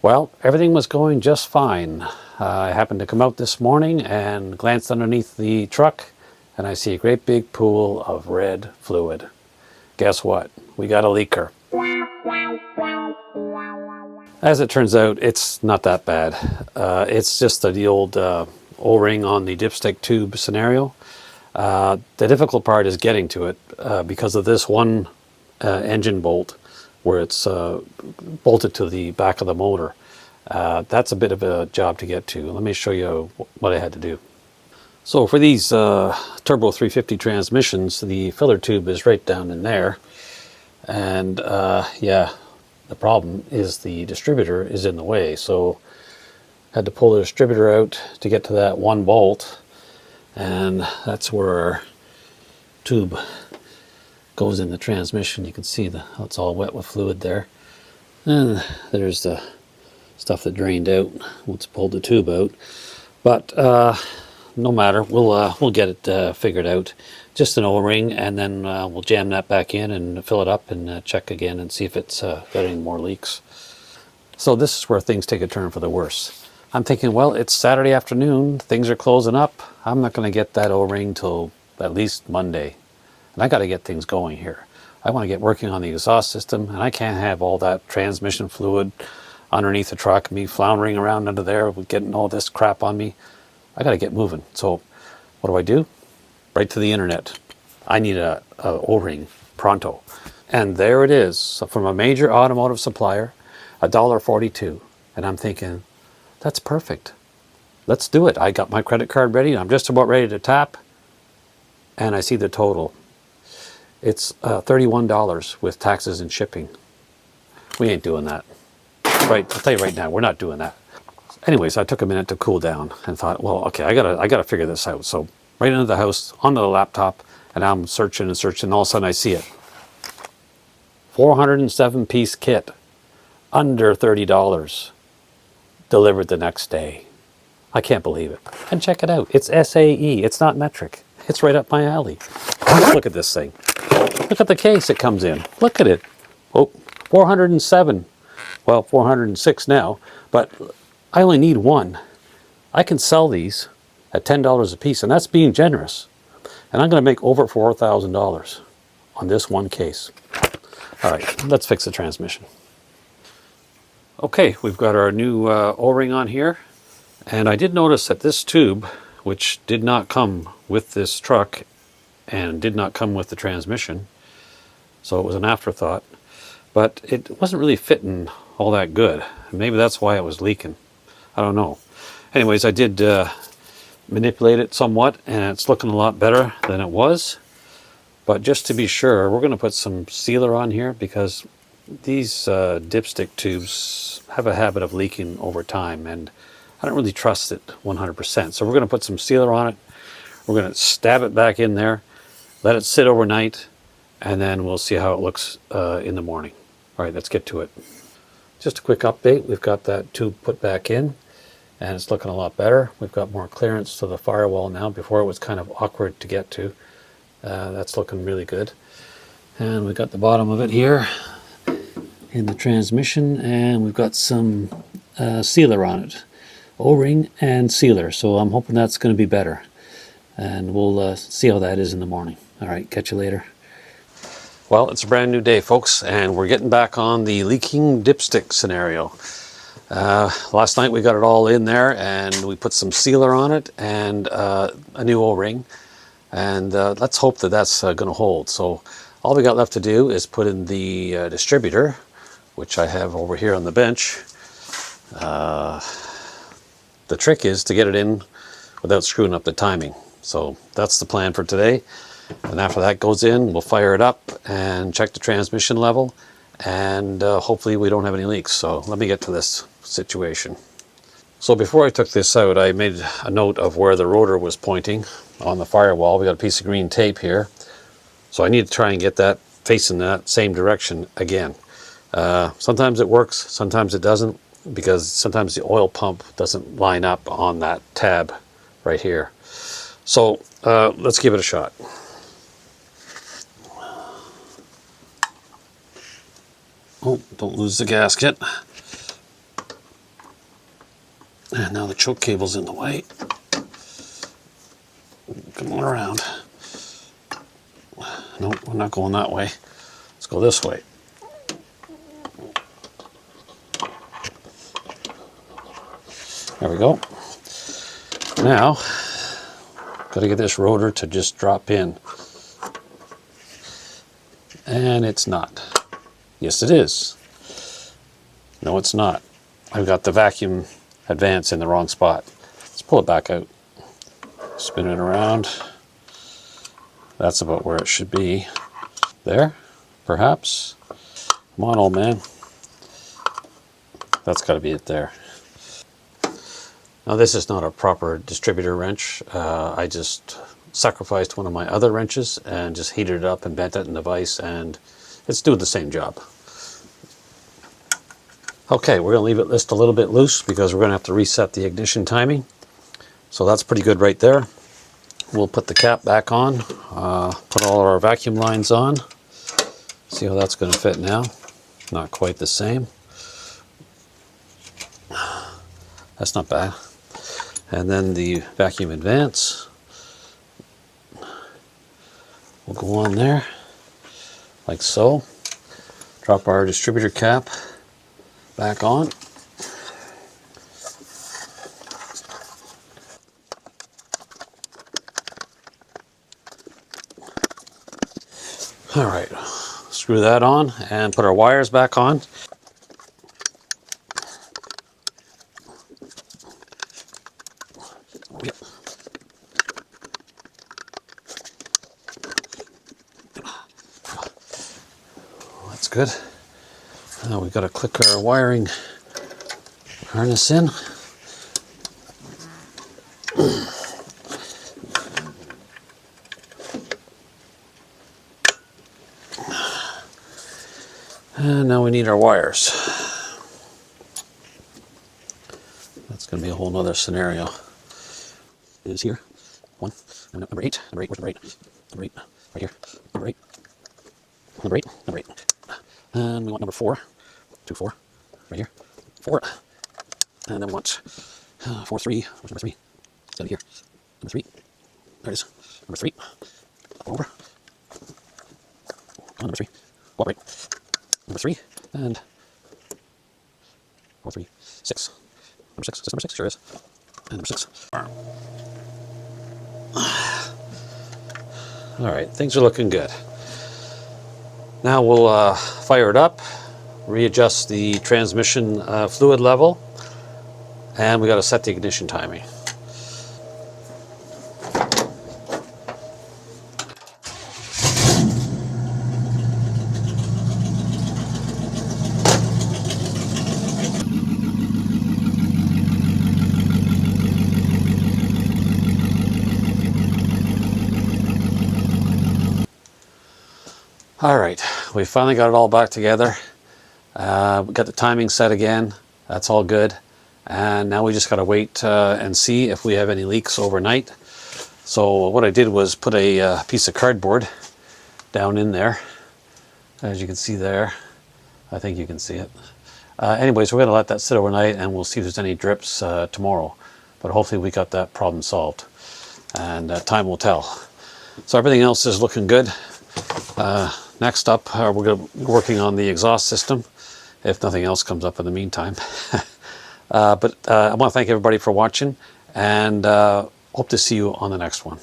Well, everything was going just fine. I happened to come out this morning and glanced underneath the truck, and I see a great big pool of red fluid. Guess what? We got a leaker. As it turns out, it's not that bad. It's just the old O-ring on the dipstick tube scenario. The difficult part is getting to it because of this one engine bolt where it's bolted to the back of the motor. That's a bit of a job to get to. Let me show you what I had to do. So for these Turbo 350 transmissions, the filler tube is right down in there. And yeah, the problem is the distributor is in the way. So I had to pull the distributor out to get to that one bolt. And that's where our tube goes in the transmission. You can see how it's all wet with fluid there. And there's the stuff that drained out once I pulled the tube out. But no matter, we'll get it figured out. Just an O-ring, and then we'll jam that back in and fill it up and check again and see if it's got any more leaks. So this is where things take a turn for the worse. I'm thinking, well, it's Saturday afternoon, things are closing up. I'm not going to get that O-ring till at least Monday. And I got to get things going here. I want to get working on the exhaust system, and I can't have all that transmission fluid underneath the truck, me floundering around under there with getting all this crap on me. I got to get moving. So what do? Right to the internet. I need a O-ring pronto. And there it is, from a major automotive supplier, $1.42. And I'm thinking, that's perfect. Let's do it. I got my credit card ready. I'm just about ready to tap. And I see the total. It's $31 with taxes and shipping. We ain't doing that. Right, I'll tell you right now, we're not doing that. Anyways, I took a minute to cool down and thought, well, okay, I gotta figure this out. So right into the house, onto the laptop, and I'm searching and searching, and all of a sudden I see it. 407-piece kit, under $30, delivered the next day. I can't believe it. And check it out, it's SAE, it's not metric. It's right up my alley. Look at this thing. Look at the case it comes in. Look at it. Oh, 407. Well, 406 now, but I only need one. I can sell these at $10 a piece, and that's being generous. And I'm going to make over $4,000 on this one case. All right, let's fix the transmission. Okay, we've got our new O-ring on here. And I did notice that this tube, which did not come with this truck and did not come with the transmission, so it was an afterthought, but it wasn't really fitting all that good. Maybe that's why it was leaking. I don't know. Anyways, I did manipulate it somewhat, and it's looking a lot better than it was. But just to be sure, we're going to put some sealer on here because these dipstick tubes have a habit of leaking over time, and I don't really trust it 100%. So we're going to put some sealer on it. We're going to stab it back in there, let it sit overnight, and then we'll see how it looks in the morning. All right, let's get to it. Just a quick update. We've got that tube put back in, and it's looking a lot better. We've got more clearance to the firewall now. Before it was kind of awkward to get to. That's looking really good. And we've got the bottom of it here in the transmission, and we've got some sealer on it. O-ring and sealer, so I'm hoping that's going to be better. And we'll see how that is in the morning. All right, catch you later. Well, it's a brand new day, folks, and we're getting back on the leaking dipstick scenario. Last night we got it all in there, and we put some sealer on it and a new O-ring. And let's hope that that's going to hold. So all we got left to do is put in the distributor, which I have over here on the bench. The trick is to get it in without screwing up the timing. So that's the plan for today. And after that goes in, we'll fire it up and check the transmission level. And hopefully we don't have any leaks. So let me get to this situation. So before I took this out, I made a note of where the rotor was pointing on the firewall. We got a piece of green tape here. So I need to try and get that facing that same direction again. Sometimes it works, sometimes it doesn't, because sometimes the oil pump doesn't line up on that tab right here. So let's give it a shot. Oh, don't lose the gasket. And now the choke cable's in the way. Come on around. No, we're not going that way. Let's go this way. There we go. Now, got to get this rotor to just drop in. And it's not. Yes, it is. No, it's not. I've got the vacuum advance in the wrong spot. Let's pull it back out. Spin it around. That's about where it should be. There, perhaps. Come on, old man. That's got to be it there. Now this is not a proper distributor wrench. I just sacrificed one of my other wrenches and just heated it up and bent it in the vise, and it's doing the same job. Okay, we're going to leave it just a little bit loose because we're going to have to reset the ignition timing. So that's pretty good right there. We'll put the cap back on, put all our vacuum lines on. See how that's going to fit now. Not quite the same. That's not bad. And then the vacuum advance will go on there, like so. Drop our distributor cap back on. All right, screw that on and put our wires back on. Yep. That's good. Now we've got to click our wiring harness in. And now we need our wires. That's going to be a whole nother scenario. It is here. One. And number 8. Number 8. Where's number 8? Number 8. Right here. Number 8. Number 8. Number 8. And we want number 4. 2, 4. Right here. 4. And then we want 4, 3. Where's number 3? It's out here. Number 3. There it is. Number 3. Up over. Number 3. Go up right. Number 3. And 4, 3, 6. Number 6. Is this number 6? Sure is. And number 6. All right, things are looking good. Now we'll fire it up, readjust the transmission fluid level, and we got to set the ignition timing. All right, we finally got it all back together. We got the timing set again. That's all good. And now we just got to wait and see if we have any leaks overnight. So what I did was put a piece of cardboard down in there, as you can see there. I think you can see it. Anyways, we're going to let that sit overnight, and we'll see if there's any drips tomorrow. But hopefully we got that problem solved, and time will tell. So everything else is looking good. Next up, we're going to be working on the exhaust system, if nothing else comes up in the meantime. But I want to thank everybody for watching, and hope to see you on the next one.